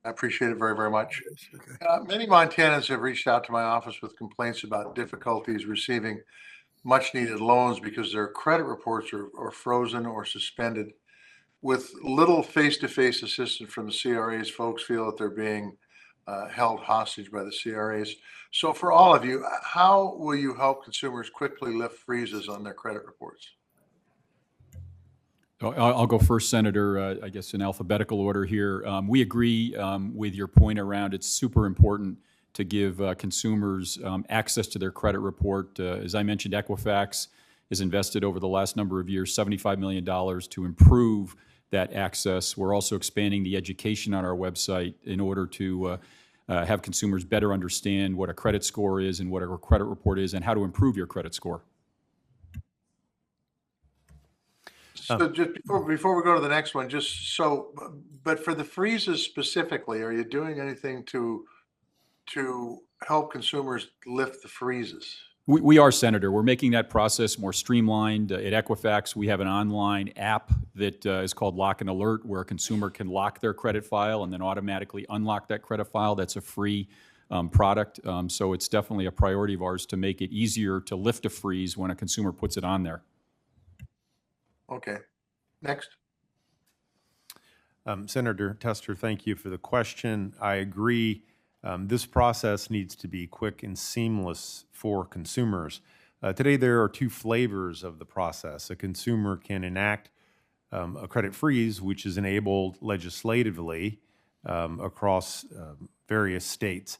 I appreciate it very, very much. Okay. Many Montanans have reached out to my office with complaints about difficulties receiving much needed loans because their credit reports are frozen or suspended. With little face-to-face assistance from the CRAs, folks feel that they're being held hostage by the CRAs. So for all of you, how will you help consumers quickly lift freezes on their credit reports? I'll go first, Senator, I guess in alphabetical order here. We agree with your point around it's super important to give consumers access to their credit report. As I mentioned, Equifax has invested over the last number of years $75 million to improve that access. We're also expanding the education on our website in order to have consumers better understand what a credit score is and what a credit report is and how to improve your credit score. So just before we go to the next one, but for the freezes specifically, are you doing anything to help consumers lift the freezes? We are, Senator. We're making that process more streamlined. At Equifax, we have an online app that is called Lock and Alert, where a consumer can lock their credit file and then automatically unlock that credit file. That's a free product. So it's definitely a priority of ours to make it easier to lift a freeze when a consumer puts it on there. Okay. Next. Senator Tester, thank you for the question. I agree. This process needs to be quick and seamless for consumers. Today, there are two flavors of the process. A consumer can enact a credit freeze, which is enabled legislatively across various states.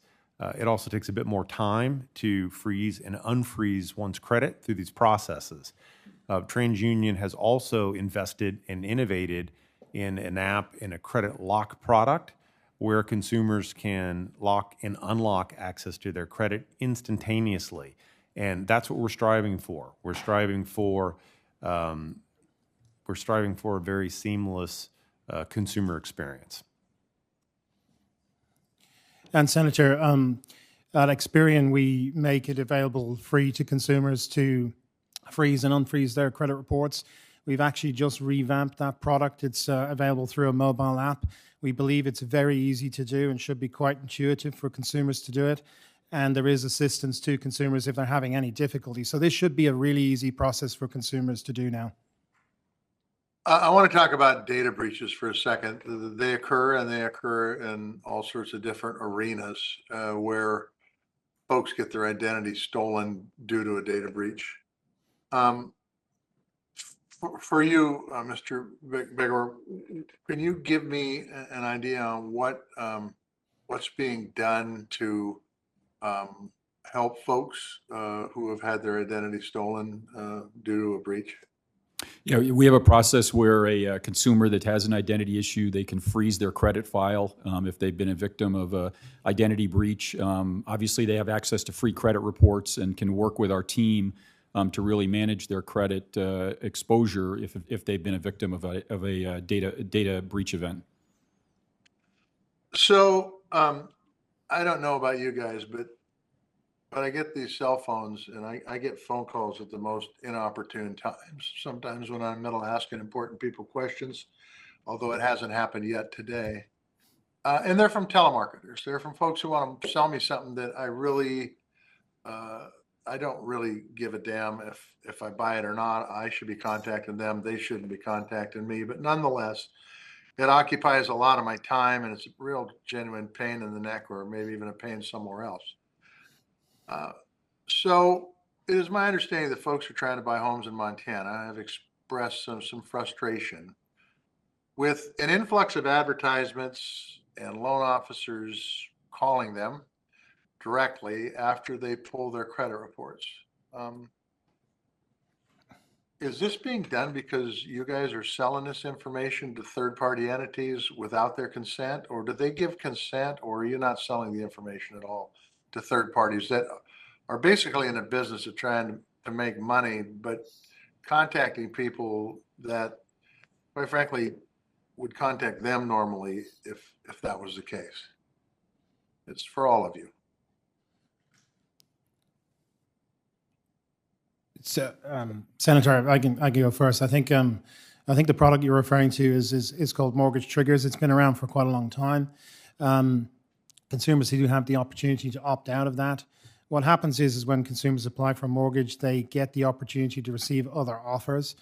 It also takes a bit more time to freeze and unfreeze one's credit through these processes. TransUnion has also invested and innovated in an app and a credit lock product where consumers can lock and unlock access to their credit instantaneously. And that's what we're striving for. We're striving for a very seamless consumer experience. And Senator, at Experian, we make it available free to consumers to freeze and unfreeze their credit reports. We've actually just revamped that product. It's available through a mobile app. We believe it's very easy to do and should be quite intuitive for consumers to do it. And there is assistance to consumers if they're having any difficulty. So this should be a really easy process for consumers to do now. I want to talk about data breaches for a second. They occur, and they occur in all sorts of different arenas where folks get their identity stolen due to a data breach. For you, Mr. Bigler, can you give me an idea on what's being done to help folks who have had their identity stolen due to a breach? Yeah, we have a process where a consumer that has an identity issue, they can freeze their credit file if they've been a victim of an identity breach. Obviously, they have access to free credit reports and can work with our team to really manage their credit exposure if they've been a victim of a data breach event. So I don't know about you guys, but I get these cell phones, and I get phone calls at the most inopportune times. Sometimes when I'm in the middle of asking important people questions, although it hasn't happened yet today. And they're from telemarketers. They're from folks who want to sell me something that I don't really give a damn if I buy it or not. I should be contacting them. They shouldn't be contacting me. But nonetheless, it occupies a lot of my time, and it's a real genuine pain in the neck, or maybe even a pain somewhere else. So it is my understanding that folks are trying to buy homes in Montana have expressed some frustration with an influx of advertisements and loan officers calling them directly after they pull their credit reports. Is this being done because you guys are selling this information to third-party entities without their consent, or do they give consent, or are you not selling the information at all to third parties that are basically in a business of trying to make money, but contacting people that, quite frankly, would contact them normally if that was the case? It's for all of you. So, Senator, I can go first. I think the product you're referring to is called Mortgage Triggers. It's been around for quite a long time. Consumers who do have the opportunity to opt out of that. What happens is when consumers apply for a mortgage, they get the opportunity to receive other offers.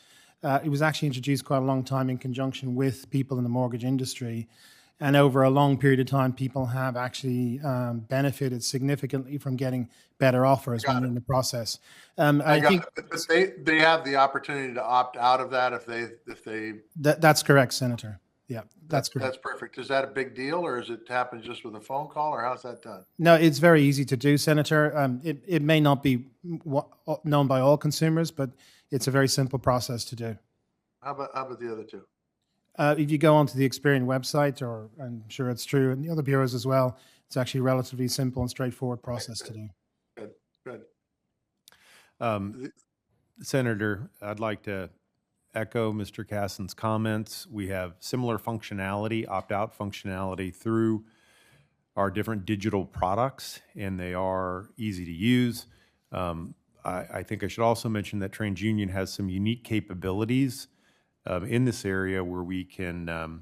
It was actually introduced quite a long time in conjunction with people in the mortgage industry. And over a long period of time, people have actually benefited significantly from getting better offers when in the process. I think But they have the opportunity to opt out of that if they. that's correct, Senator. Yeah, that's correct. That's perfect. Is that a big deal, or is it happen just with a phone call, or how's that done? No, it's very easy to do, Senator. It may not be known by all consumers, but it's a very simple process to do. How about the other two? If you go onto the Experian website, or I'm sure it's true in the other bureaus as well, it's actually a relatively simple and straightforward process to do. Good. Senator, I'd like to echo Mr. Cassen's comments. We have similar functionality, opt-out functionality through our different digital products, and they are easy to use. I think I should also mention that TransUnion has some unique capabilities in this area where we can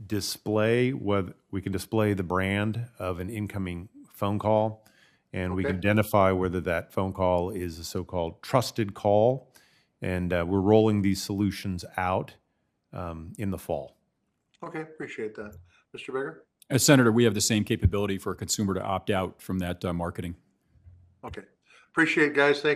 display the brand of an incoming phone call, and we can identify whether that phone call is a so-called trusted call. And we're rolling these solutions out in the fall. Okay, appreciate that. Mr. Bigger? As Senator, we have the same capability for a consumer to opt out from that marketing. Okay. Appreciate it, guys. Thank you.